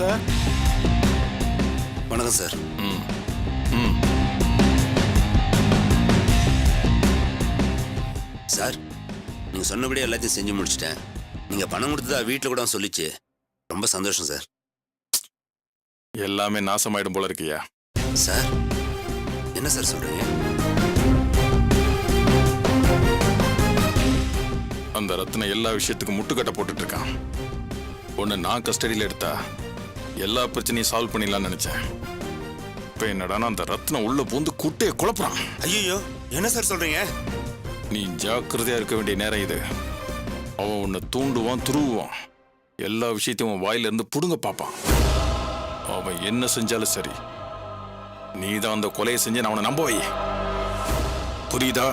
Sir. வணக்கம் sir. Sir, நீங்கள் சொன்னபடியே எல்லாத்தையும் செஞ்சு முடிச்சிட்டேன். நீங்கள் பணம் கொடுத்ததா வீட்டில் கூட சொல்லிச்சு. ரொம்ப சந்தோஷம் சார். எல்லாமே நாசமாயிடும் போல இருக்கியா? சார், என்ன சார் சொல்கிறீங்க? அந்த ரத்ன எல்லா விஷயத்துக்கும் முட்டுக்கட்டை போட்டுட்டு இருக்கான். ஒன்று நான் கஸ்டடியில் எடுத்தா எல்லா பிரச்சனையும் சால்வ் பண்ணிடலாம்னு நினைச்சேன். இப்போ என்னடானா அந்த ரத்னம் உள்ள பூந்து குட்டையை குழப்புறான். ஐயோ, என்ன சார் சொல்கிறீங்க? நீ ஜாக்கிரதையா இருக்க வேண்டிய நேரம் இது. அவன் உன்னை தூண்டுவான், துருவுவான். எல்லா விஷயத்தையும் உன் வாயிலிருந்து புடுங்க பார்ப்பான். அவன் என்ன செஞ்சாலும் சரி, நீ தான் அந்த கொலையை செஞ்சு நான் அவனை நம்ப வை. புரியுதா?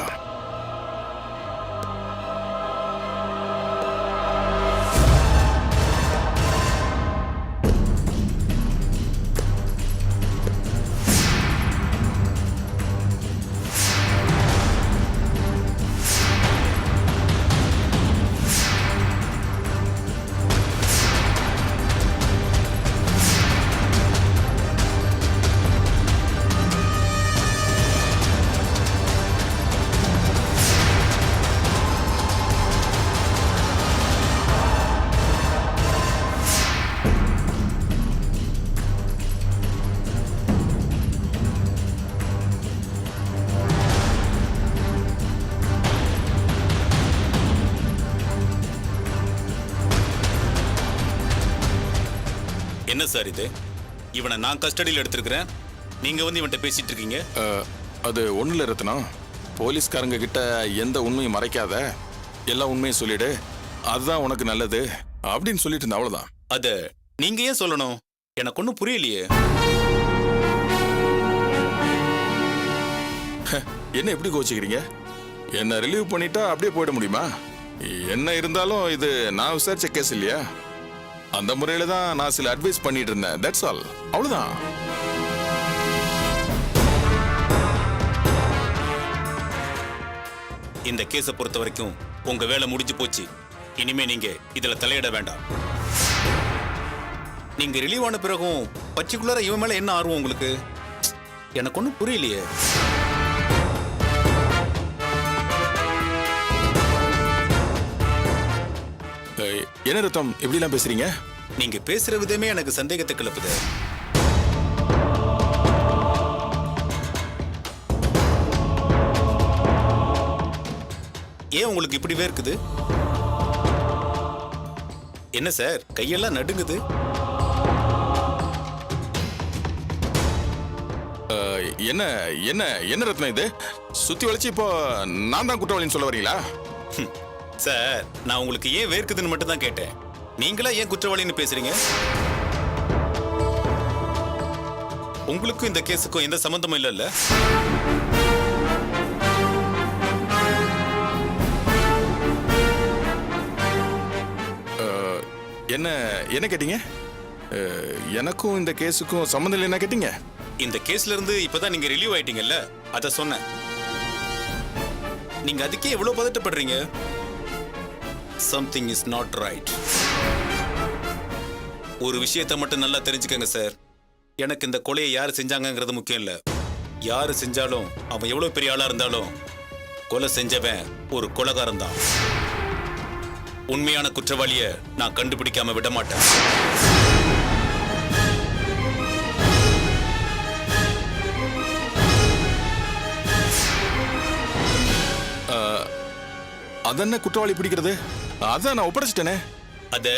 என்ன சார் இது? இவனை நான் கஸ்டடியில் எடுத்திருக்கிறேன், நீங்க வந்து இவன்கிட்ட பேசிட்டு இருக்கீங்க. அது ஒண்ணுல ரத்னம், போலீஸ்காரங்க கிட்ட எந்த உண்மையும் மறைக்காத, எல்லா உண்மையும் சொல்லிடு, அதுதான் உனக்கு நல்லது அப்படின்னு சொல்லிட்டு இருந்த. அவ்வளவுதான். அத நீங்க ஏன் சொல்லணும்? எனக்கு ஒன்றும் புரியலையே. என்ன எப்படி கோச்சிக்கிறீங்க? என்ன ரிலீவ் பண்ணிட்டா அப்படியே போயிட முடியுமா? என்ன இருந்தாலும் இது நான் விசாரிச்ச கேஸ் இல்லையா? அந்த முறையில தான் நான் சில அட்வைஸ் பண்ணிட்டு இருந்தேன். That's all. அவ்வளவுதான். இந்த கேஸை பொறுத்த வரைக்கும் உங்க வேலை முடிஞ்சு போச்சு. இனிமே நீங்க இதுல தலையிட வேண்டாம். நீங்க ரிலீவ் ஆன பிறகும் பர்டிகுலரா இவன் மேல என்ன ஆர்வம் உங்களுக்கு? எனக்கு ஒன்றும் புரியலையே. என்ன ரத்தம் எப்படிலாம் பேசுறீங்க? நீங்க பேசுற விதமே எனக்கு சந்தேகத்தை கிளப்புது. ஏன் உங்களுக்கு இப்படி இருக்குது? என்ன சார், கையெல்லாம் நடுங்குது? என்ன என்ன என்ன ரத்னம் இது? சுத்தி வளைச்சு இப்போ நான் தான் குற்றவாளின்னு சொல்ல வரீங்களா? சார், நான் உங்களுக்கு ஏன் வேர்க்குதுன்னு மட்டும் தான் கேட்டேன். நீங்களா ஏன் குற்றவாளின்னு பேசுறீங்க? உங்களுக்கும் இந்த கேஸுக்கும் எந்த சம்பந்தமும் இல்லைல்ல? என்ன என்ன கேட்டீங்க? எனக்கும் இந்த கேஸுக்கும் சம்மந்தம் இல்லை என்ன கேட்டீங்க? இந்த கேஸ்ல இருந்து இப்பதான் நீங்க ரிலீவ் ஆயிட்டீங்கல்ல, அத சொன்னேன். நீங்க அதுக்கே எவ்வளவு பதட்டப்படுறீங்க? Something is not right. ஒரு விஷயத்தை மட்டும் நல்லா தெரிஞ்சுக்கங்க சார். எனக்கு இந்த கொலையை யார் செஞ்சாங்கங்கிறது முக்கியம் இல்ல. யாரு செஞ்சாலும், அவன் எவ்வளவு பெரிய ஆளா இருந்தாலும், கொலை செஞ்சவன் ஒரு கொலைகாரன் தான். உண்மையான குற்றவாளிய நான் கண்டுபிடிக்காம விட மாட்டேன். அதென்ன குற்றவாளி பிடிக்கிறது? அதான் நான் ஒப்படைச்சிட்டேனே. அத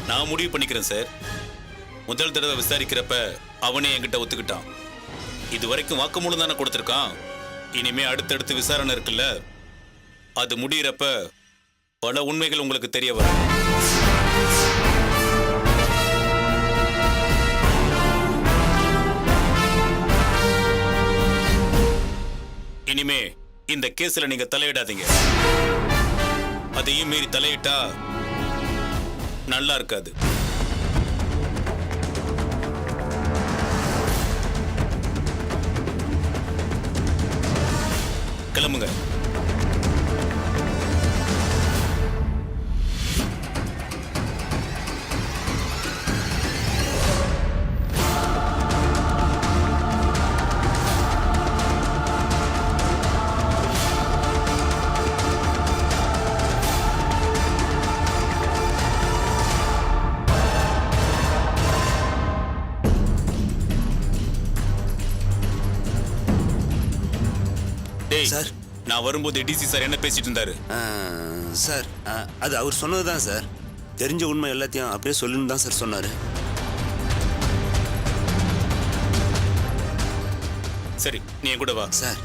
நான் முடிவு பண்ணிக்கிறேன் சார். முதல் தடவை விசாரிக்கிறப்ப அவனே என்கிட்ட ஒத்துக்கிட்டான். இது வரைக்கும் வாக்குமூலம் தானே கொடுத்திருக்கான். இனிமே அடுத்தடுத்து விசாரணை இருக்குல்ல, அது முடியறப்ப பல உண்மைகள் உங்களுக்கு தெரிய வரும். இனிமே இந்த கேஸ்ல நீங்க தலையிடாதீங்க. அதையும் மீறி தலையிட்டா நல்லா இருக்காது. கிளம்புங்க. டேய் சார். நான் வரும்போது டிசி சார் என்ன பேசிட்டு இருந்தாரு? சார் அது அவர் சொன்னது தான் சார். தெரிஞ்ச உண்மை எல்லாத்தையும் அப்படியே சொல்லுன்னு தான் சார் சொன்னார். சரி, நீ என் கூட வா. சார்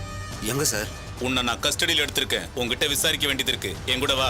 எங்க சார்? உன்னை நான் கஸ்டடியில் எடுத்திருக்கேன். உன்கிட்ட விசாரிக்க வேண்டியது இருக்கு. என் கூட வா.